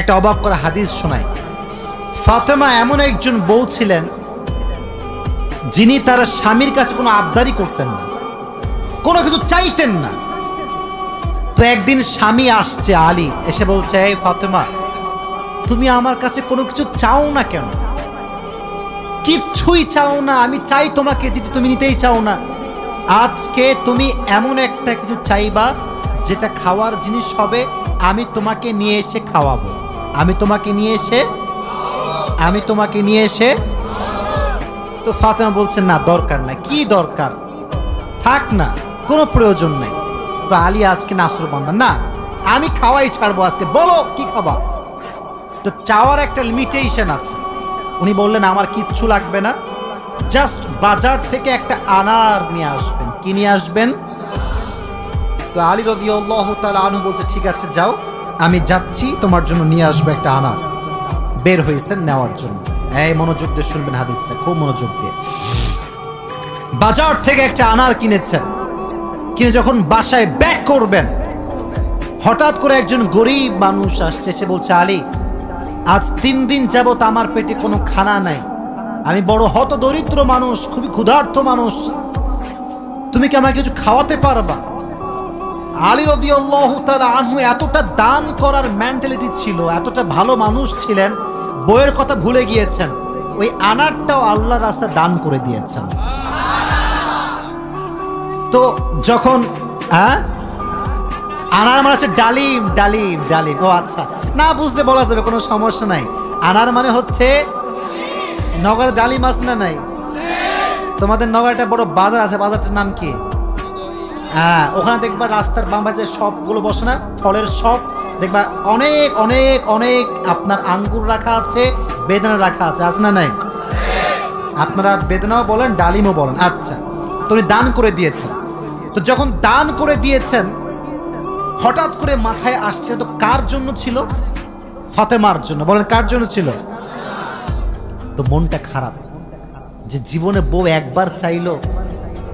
একটা অবাক করা হাদিস শোনায়। ফাতেমা এমন একজন বউ ছিলেন যিনি তার স্বামীর কাছে কোনো আবদারি করতেন না, কোনো কিছু চাইতেন না। তো একদিন স্বামী আসছে আলী, এসে বলছে, এই ফাতেমা, তুমি আমার কাছে কোনো কিছু চাও না কেন? কিচ্ছুই চাও না, আমি চাই তোমাকে দিতে, তুমি নিতেই চাও না। আজকে তুমি এমন একটা কিছু চাইবা যেটা খাওয়ার জিনিস হবে, আমি তোমাকে নিয়ে এসে খাওয়াবো, আমি তোমাকে নিয়ে এসে। তো ফাতেমা বলছেন, না দরকার না। কি দরকার, থাক না, কোনো প্রয়োজন নেই। তো আলী আজকে নাসরবান্দা, না আমি খাওয়াই ছাড়বো আজকে, বলো কি খাবা। তো চাওয়ার একটা লিমিটেশন আছে। উনি বললেন, আমার কিচ্ছু লাগবে না, জাস্ট বাজার থেকে একটা আনার নিয়ে আসবেন। কি নিয়ে আসবেন? তো আলী রাদিয়াল্লাহু তাআলা আনহু বলছে, ঠিক আছে যাও, আমি যাচ্ছি, তোমার জন্য নিয়ে আসবো একটা আনার। বের হয়েছেন নেওয়ার জন্য। এই মনোযোগ দিয়ে শুনবেন হাদিসটা, খুব মনোযোগ দিয়ে। বাজার থেকে একটা আনার কিনেছেন, কিনে যখন বাসায় ব্যাক করবেন, হঠাৎ করে একজন গরিব মানুষ আসছে, সে বলছে, আলী, আজ 3 দিন যাবত আমার পেটে কোনো খানা নাই, আমি বড় হতদরিদ্র মানুষ, খুবই ক্ষুধার্ত মানুষ, তুমি কি আমাকে কিছু খাওয়াতে পারবা? আলী রাদিয়াল্লাহু তাআলা আনহু এতটা দান করার মেন্টালিটি ছিল, এতটা ভালো মানুষ ছিলেন, বইয়ের কথা ভুলে গিয়েছেন, ওই আনারটাও আল্লাহর রাস্তায় দান করে দিয়েছেন। তো যখন আনার মানে হচ্ছে ডালিম, ডালিম, ডালিম। ও আচ্ছা, না বুঝতে বলা যাবে, কোনো সমস্যা নাই। আনার মানে হচ্ছে, নগরে ডালিম আছে না নাই? তোমাদের নগরে একটা বড় বাজার আছে, বাজারটার নাম কি? হ্যাঁ, ওখানে দেখবা রাস্তার বাম পাশে সবগুলো বসে না, ফলের সব দেখবা, অনেক অনেক অনেক আপনার আঙ্গুর রাখা আছে, বেদানা রাখা আছে, আছে না নাই? আপনারা বেদানাও বলেন, ডালিমও বলেন। আচ্ছা, তো উনি দান করে দিয়েছেন। তো যখন দান করে দিয়েছেন, হঠাৎ করে মাথায় আসছে, তো কার জন্য ছিল? ফাতেমার জন্য। বলেন, কার জন্য ছিল? তো মনটা খারাপ যে জীবনে বউ একবার চাইলো,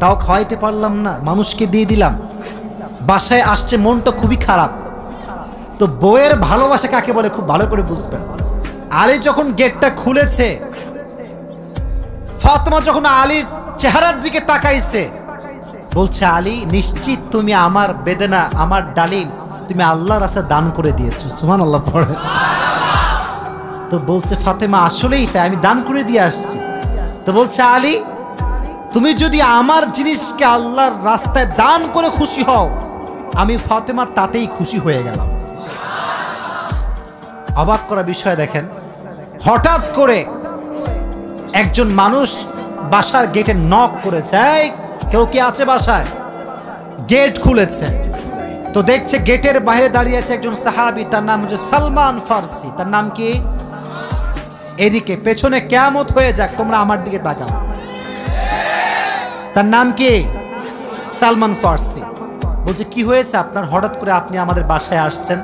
তাও খাওয়াইতে পারলাম না, মানুষকে দিয়ে দিলাম। বাসায় আসছে, মনটা খুবই খারাপ। তো বউয়ের ভালোবাসা কাকে বলে খুব ভালো করে বুঝবেন। আলী যখন গেটটা খুলেছে, ফাতেমা যখন আলীর চেহারার দিকে তাকাইছে, বলছে, আলী, নিশ্চিত তুমি আমার বেদনা, আমার ডালিম তুমি আল্লাহর রাস্তায় দান করে দিয়েছো। সুবহানাল্লাহ পড়ে। তো বলছে ফাতেমা, আসলেই তাই, আমি দান করে দিয়ে আসছি। তো বলছে, আলী, তুমি যদি আমার জিনিসকে আল্লাহর রাস্তায় দান করে খুশি হও, আমি ফাতেমা তাতেই খুশি হয়ে গেলাম। অবাক করা বিষয় দেখেন, হঠাৎ করে একজন মানুষ বাসার গেটে নক করেছে, কেউ কি আছে বাসায়? গেট খুলেছে, তো দেখছে গেটের বাইরে দাঁড়িয়ে আছে একজন সাহাবী, তার নাম হচ্ছে সালমান ফারসি। তার নাম কি? এদিকে পেছনে কিয়ামত হয়ে যাক, তোমরা আমার দিকে তাকাও। তার নাম কি? সালমান ফারসি। বলছে, কি হয়েছে আপনার, হঠাৎ করে আপনি আমাদের বাসায় আসছেন?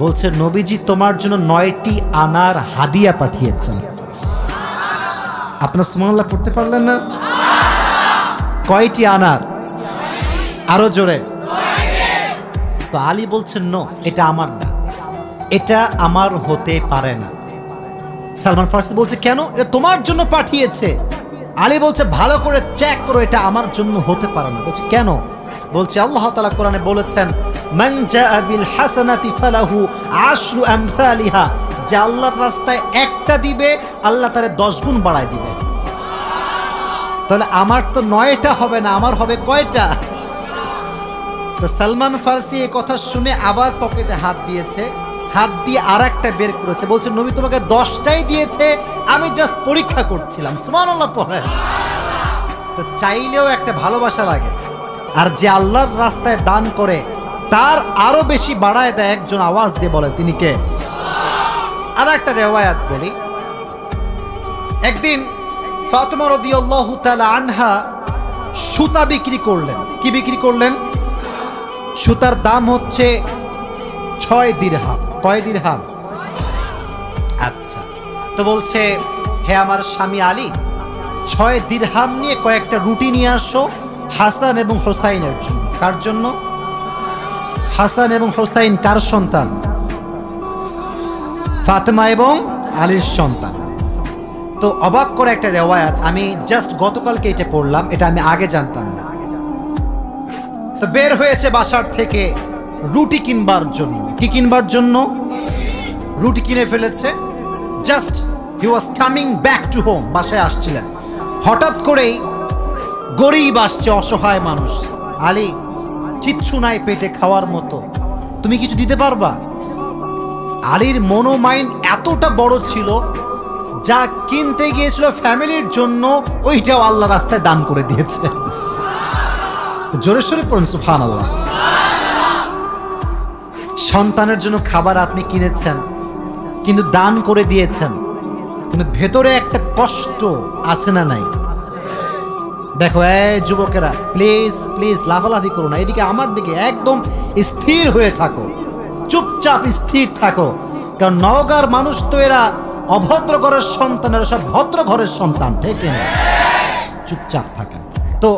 বলছে, নবীজি তোমার জন্য 9টি আনার হাদিয়া পাঠিয়েছেন। আপনার সুবহানাল্লাহ পড়তে পারলেন না? কয়টি আনার? আরো জোরে। তো আলী বলছেন, নো, এটা আমার না, এটা আমার হতে পারে না। সালমান ফারসি বলছে, কেন? এটা তোমার জন্য পাঠিয়েছে। আলী বলছে, ভালো করে চেক করো, এটা আমার জন্য হতে পারে না। বলছে, কেন? বলছে, আল্লাহ তাআলা কোরআনে বলেছেন, মান জাআ বিল হাসানাতি ফালাহু আশরু আমসালিহা, যে আল্লাহর রাস্তায় একটা দিবে, আল্লাহ তারে 10 গুণ বাড়ায় দিবে। তাহলে আমার তো 9টা হবে না, আমার হবে কয়টা? তো সালমান ফারসি এই কথা শুনে আবার পকেটে হাত দিয়েছে, হাত দিয়ে আরেকটা বের করেছে, বলছে, নবী তোমাকে 10টাই দিয়েছে, আমি জাস্ট পরীক্ষা করছিলাম। সুবহানাল্লাহ পড়ে। তো চাইলেও একটা ভালোবাসা লাগে, আর যে আল্লাহর রাস্তায় দান করে তার আরো বেশি বাড়ায় দেয়। একজন আওয়াজ দিয়ে বলে, তিনি কে? আর একটা রিওয়ায়াত বলি, একদিন ফাতেমা রাদিয়াল্লাহু তাআলা আনহা সুতা বিক্রি করলেন। কি বিক্রি করলেন? সুতার দাম হচ্ছে 6 দিরহাম। কয় দিরহাম? আচ্ছা, তো বলছে, হে আমার স্বামী আলী, 6 দিরহাম নিয়ে কয়েকটা রুটি নিয়ে আসো হাসান এবং হোসাইনের জন্য। কার জন্য? হাসান এবং হোসাইন কার সন্তান? ফাতেমা এবং আলীর সন্তান। তো অবাক করে একটা রেওয়ায়াত, আমি জাস্ট গতকালকে এটা পড়লাম, এটা আমি আগে জানতাম না। তো বের হয়েছে বাসার থেকে রুটি কিনবার জন্য। কি কিনবার জন্য? রুটি কিনে ফেলেছে। Just he was coming back to home, বাসায় আসছিলেন। হঠাৎ করেই গরিব আসছে, অসহায় মানুষ। আলী, কিচ্ছু নাই পেটে খাওয়ার মতো, তুমি কিছু দিতে পারবা? আলীর মনোমাইন্ড এতটা বড় ছিল, যা কিনতে গিয়েছিল ফ্যামিলির জন্য ওইটাও আল্লাহ রাস্তায় দান করে দিয়েছে। জোরে সোরে পড়ুন সুবহানাল্লাহ। সন্তানের জন্য খাবার আপনি কিনেছেন, কিন্তু দান করে দিয়েছেন, কিন্তু ভেতরে একটা কষ্ট আছে না নাই? দেখো যুবকেরা, প্লিজ প্লিজ লাফালাফি করো না, এদিকে আমার দিকে একদম স্থির হয়ে থাকো, চুপচাপ স্থির থাকো। কারণ নওগাঁর মানুষ তো এরা অভদ্র ঘরের সন্তান, এরা সব ভদ্র ঘরের সন্তান, ঠিক না? চুপচাপ থাকেন। তো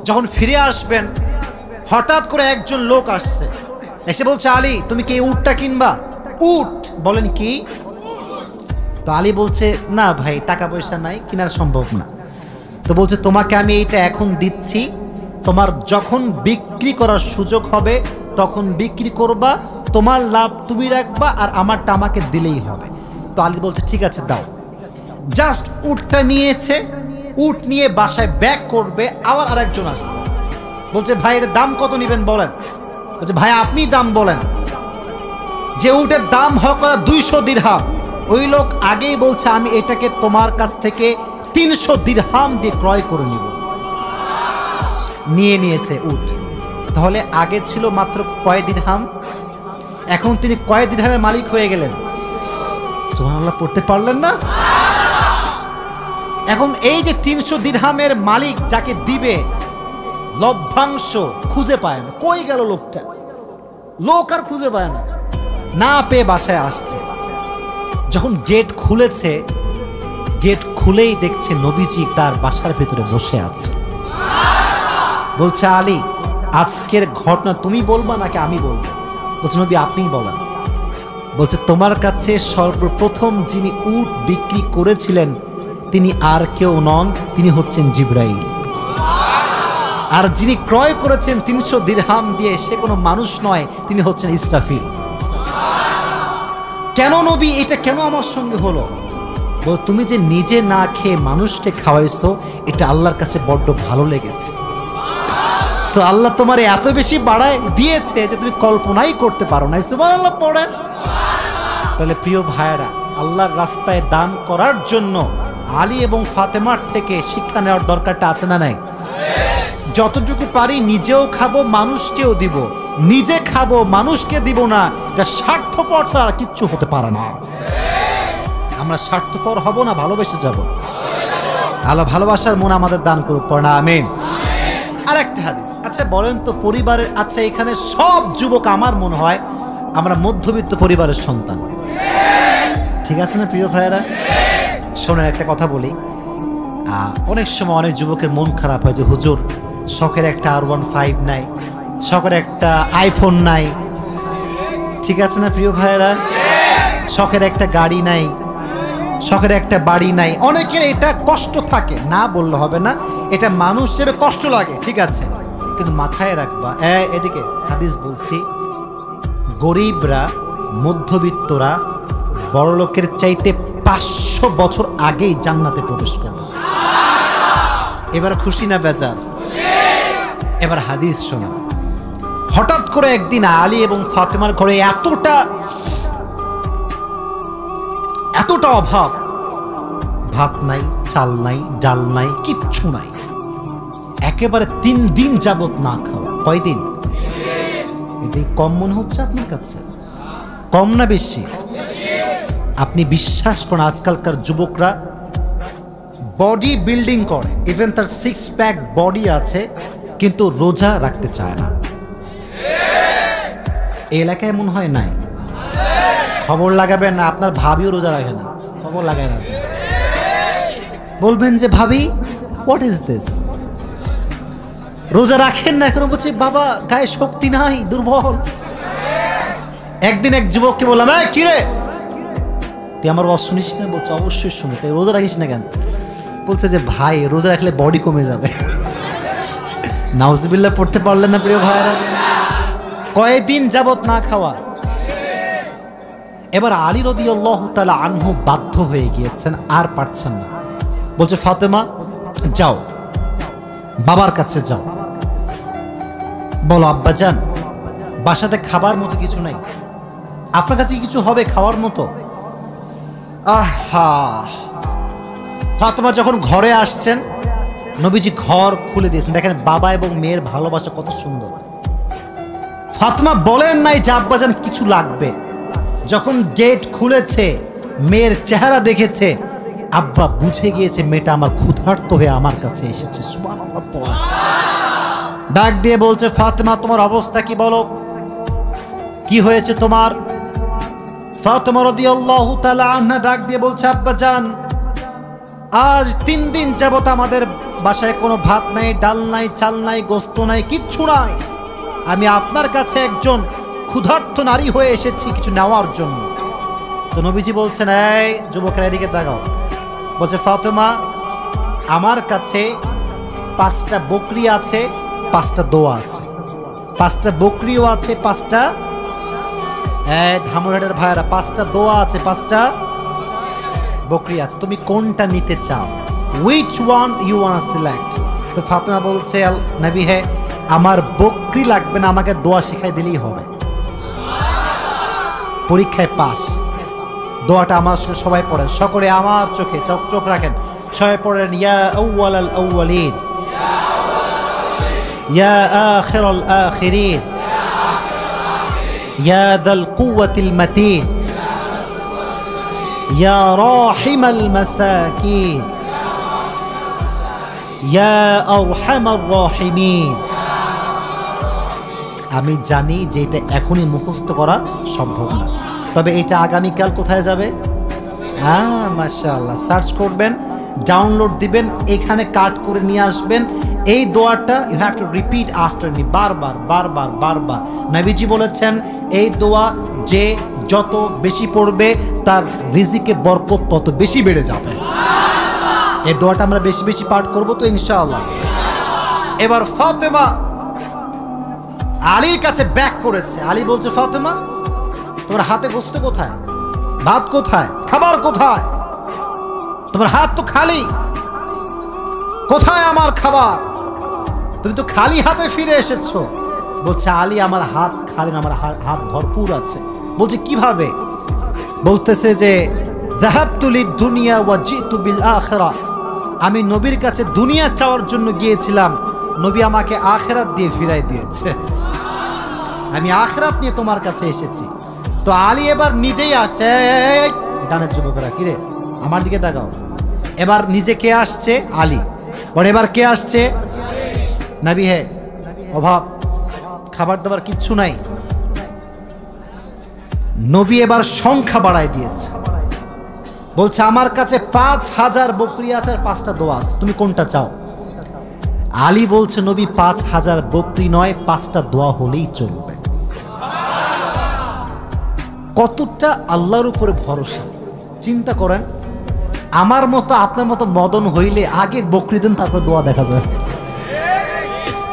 যখন ফিরে আসবেন, হঠাৎ করে একজন লোক আসছে, এসে বলছে, আলী তুমি কি উটটা কিনবা? উট? বলেন কি? তো আলী বলছে, না ভাই, টাকা পয়সা নাই, কেনার সম্ভব না। তো বলছে, তোমাকে আমি এইটা এখন দিচ্ছি, তোমার যখন বিক্রি করার সুযোগ হবে তখন বিক্রি করবা, তোমার লাভ তুমি রাখবা, আর আমারটা আমাকে দিলেই হবে। তো আলী বলছে, ঠিক আছে দাও। জাস্ট উটটা নিয়েছে, উট নিয়ে বাসায় ব্যাক করবে, আবার আরেকজন আসছে, বলছে, ভাই এর দাম কত নেবেন বলেন? বলছে, ভাই আপনি দাম বলেন। যে উটের দাম হোক 200 দিরহাম, ওই লোক আগেই বলছে, আমি এটাকে তোমার কাছ থেকে 300 দিরহাম দিয়ে ক্রয় করে নিব। নিয়ে নিয়েছে উট। তাহলে আগে ছিল মাত্র কয় দিরহাম, এখন তিনি কয় দিরহামের মালিক হয়ে গেলেন? সুবহানাল্লাহ পড়তে পারলেন না? এখন এই যে 300 দিরহামের মালিক যাকে দিবে, লভ্যাংশ খুঁজে পায় না। কই গেল লোকটা? লোক আর খুঁজে পায় না, না পেয়ে বাসায় আসছে। যখন গেট খুলেছে, গেট খুলেই দেখছে নবীজি তার বাসার ভেতরে বসে আছে। বলছে, আলী আজকের ঘটনা তুমি বলবা নাকি আমি বলবো? বলছে, নবী আপনিই বলেন। বলছে, তোমার কাছে সর্বপ্রথম যিনি উট বিক্রি করেছিলেন তিনি আর কেউ নন, তিনি হচ্ছেন জিবরাইল। আর যিনি ক্রয় করেছেন 300 দিরহাম দিয়ে, সে কোনো মানুষ নয়, তিনি হচ্ছেন ইসরাফিল। কেন নবী, এটা কেন আমার সঙ্গে হলো? বল, তুমি যে নিজে না খেয়ে মানুষকে খাওয়াইছো, এটা আল্লাহর কাছে বড্ড ভালো লেগেছে। তো আল্লাহ তোমার এত বেশি বাড়ায় দিয়েছে যে তুমি কল্পনাই করতে পারো না। সুবহানাল্লাহ পড়েন। তাহলে প্রিয় ভাইয়েরা, আল্লাহর রাস্তায় দান করার জন্য আলী এবং ফাতেমার থেকে শিক্ষা নেওয়ার দরকারটা আছে না নাই? যতটুকু পারি নিজেও খাবো, মানুষকেও দিব। নিজে খাবো, মানুষকে দিব না, এটা স্বার্থপর ছাড়া কিচ্ছু হতে পারে না। আমরা স্বার্থপর হব না, ভালোবেসে যাব। আল্লাহ ভালোবাসার মন আমাদের দান করুক, পড়না আমিন। আর একটা হাদিস, আচ্ছা বলেন তো পরিবারের, আচ্ছা এখানে সব যুবক আমার মনে হয় আমরা মধ্যবিত্ত পরিবারের সন্তান, ঠিক আছে না প্রিয় ভাইয়েরা? শোনেন একটা কথা বলি, অনেক সময় অনেক যুবকের মন খারাপ হয় যে হুজুর শখের একটা R15 নাই, শখের একটা আইফোন নাই, ঠিক আছে না প্রিয় ভাইয়েরা? শখের একটা গাড়ি নাই, শখের একটা বাড়ি নাই। অনেকের এটা কষ্ট থাকে, না বললে হবে না, এটা মানুষ হিসেবে কষ্ট লাগে, ঠিক আছে, কিন্তু মাথায় রাখবা, এদিকে হাদিস বলছি, গরিবরা, মধ্যবিত্তরা বড়লোকের চাইতে 500 বছর আগেই জান্নাতে প্রবেশ করবে। এবার খুশি না বেজার? এবার হাদিস শোনা। হঠাৎ করে একদিন আলী এবং ফাতেমার ঘরে এতটা অভাব, ভাত নাই, চাল নাই, ডাল নাই, কিচ্ছু নাই, একেবারে 3 দিন যাবত না খাওয়া। কয়দিন? এটাই কম মনে হচ্ছে আপনার কাছে? কম না বেশি? আপনি বিশ্বাস করেন আজকালকার যুবকরা বডি বিল্ডিং করে, ইভেন তার 6 প্যাক বডি আছে, কিন্তু রোজা রাখতে চায় না। এই এলাকায় মনে হয় নাই? খবর লাগাবেন না, আপনার ভাবিও রোজা রাখে না, খবর লাগায় না। বলবেন যে ভাবি হোয়াট ইজ দিস, রোজা রাখেন না? এখন বলছে বাবা গায়ে শক্তি নাই, দুর্বল। একদিন এক যুবককে বললাম, কিরে তুই আমার ওয়াজ শুনিস না? বলছে অবশ্যই শুনি। তাই রোজা রাখিস না কেন? বলছে যে ভাই রোজা রাখলে বডি কমে যাবে। নাউজুবিল্লাহ পড়তে পারলেন না প্রিয় ভাইরা? কয়েকদিন যাবত না খাওয়া। এবার আলী রাদিয়াল্লাহু তাআলা আনহু বাধ্য হয়ে গিয়েছেন, আর পারছেন না। বলছে ফাতেমা যাও, বাবার কাছে যাও, বলো আব্বাজান বাসাতে খাবার মতো কিছু নাই, আপনার কাছে কিছু হবে খাওয়ার মতো? আহা! ফাতেমা যখন ঘরে আসছেন, নবীজি ঘর খুলে দিয়েছেন। দেখেন বাবা এবং মেয়ের ভালোবাসা কত সুন্দর। ফাতেমা বলেন নাই যে আব্বাজান কিছু লাগবে। যখন গেট খুলেছে, মেয়ের চেহারা দেখেছে, আব্বা বুঝে গিয়েছে মেয়েটা আমার ক্ষুধার্ত হয়ে আমার কাছে এসেছে। সুবহানাল্লাহ পড়া। ডাক দিয়ে বলছে ফাতেমা তোমার অবস্থা কি বলো, কি হয়েছে তোমার? ফাতেমা রাদিয়াল্লাহু তাআলা আনহা ডাক দিয়ে বলছে আব্বাজান আজ 3 দিন যাবত আমাদের বাসায় কোনো ভাত নাই, ডাল নাই, চাল নাই, গোস্ত নাই, কিচ্ছু নাই। আমি আপনার কাছে একজন ক্ষুধার্ত নারী হয়ে এসেছি কিছু নেওয়ার জন্য। তো নবীজি বলছেন এই যুবকেরা এদিকে তাকাও। বলছে ফাতেমা আমার কাছে 5টা বকরি আছে, 5টা দোয়া আছে। 5টা বকরিও আছে, 5টা ধামরাটের ভাইরা 5টা দোয়া আছে, 5টা বকরি আছে। তুমি কোনটা নিতে চাও? which one you want to select? তো ফাতেমা বলছে নবী হে আমার বকরি লাগবে না, আমাকে দোয়া শিখাই দিলেই হবে। পরীক্ষায় পাস। দোয়াটা আমার সঙ্গে সবাই পড়েন, সকলে আমার চোখে চোখ রাখেন, সবাই পড়েন ইয়া আউয়ালাল আউয়ালিন ইয়া আখিরাল আখিরিন ইয়া যাল কুওয়াতিল মাতিন ইয়া রাহিমাল মাসাকিন ইয়া আরহামার রাহিমিন। আমি জানি যে এটা এখনই মুখস্থ করা সম্ভব না, তবে এটা আগামীকাল কোথায় যাবে? মাশাআল্লাহ সার্চ করবেন, ডাউনলোড দিবেন, এখানে কাট করে নিয়ে আসবেন। এই দোয়াটা you have to repeat after me, বারবার বারবার বারবার। নবীজি বলেছেন এই দোয়া যে যত বেশি পড়বে তার রিজিকে বরকত তত বেশি বেড়ে যাবে। এই দোয়াটা আমরা বেশি বেশি পাঠ করব তো ইনশাআল্লাহ। এবার ফাতেমা আলীর কাছে ব্যাক করেছে। আলী বলছে ফাতেমা তোমার হাতে গোস্ত কোথায়, ভাত কোথায়, খাবার কোথায়? তোমার হাত তো খালি, কোথায় আমার খাবার? তুমি তো খালি হাতে ফিরে এসেছো। বলছে আলী আমার হাত খালি না, আমার হাত ভরপুর আছে। বলছে কিভাবে? বলতেছে যে যাহাবতু লিদ-দুনিয়া ওয়া জিতু বিল আখিরাহ, আমি নবীর কাছে দুনিয়া চাওয়ার জন্য গিয়েছিলাম, নবী আমাকে আখিরাত দিয়ে ফিরাই দিয়েছে। আমি আখিরাত নিয়ে তোমার কাছে এসেছি। তো আলী এবার নিজেই আসছে। ডানের যুবকেরা কিরে আমার দিকে তাকাও। এবার নিজে কে আসছে? আলী। পরে এবার কে আসছে? নবী হে অভাব, খাবার দাবার কিচ্ছু নাই। নবী এবার সংখ্যা বাড়ায় দিয়েছে। বলছে আমার কাছে 5000 বকরি আছে আর 5টা দোয়া আছে, তুমি কোনটা চাও? আলী বলছে নবী 5000 বকরি নয়, 5টা দোয়া হলেই চলবে। কতটা আল্লাহর উপরে ভরসা চিন্তা করেন। আমার মতো আপনার মতো মদন হইলে আগে বকরি দেন, তারপর দোয়া দেখা যায়।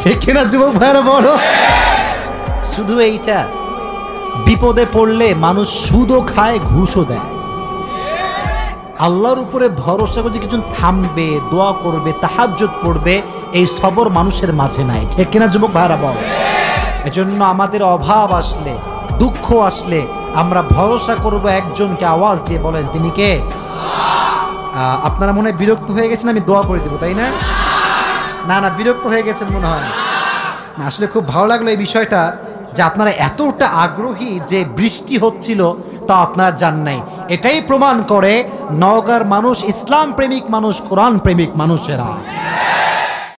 ঠিক কিনা যুবক ভাইরা? বড় শুধু এইটা, বিপদে পড়লে মানুষ সুদও খায়, ঘুষও দেয়। আল্লাহর উপরে ভরসা করে কিছু থামবে, দোয়া করবে, তাহাজ্জুদ পড়বে, এই সবর মানুষের মাঝে নাই। ঠিক কিনা যুবক ভাইরা? বল। এজন্য আমাদের অভাব আসলে, দুঃখ আসলে আমরা ভরসা করব একজনকে। আওয়াজ দিয়ে বলেন তিনি কে? আপনারা মনে হয় বিরক্ত হয়ে গেছেন, আমি দোয়া করে দেবো, তাই না? না না, বিরক্ত হয়ে গেছেন মনে হয় না। আসলে খুব ভালো লাগলো এই বিষয়টা যে আপনারা এতটা আগ্রহী যে বৃষ্টি হচ্ছিল তা আপনারা জান নাই। এটাই প্রমাণ করে নওগাঁর মানুষ ইসলাম প্রেমিক মানুষ, কোরআন প্রেমিক মানুষেরা।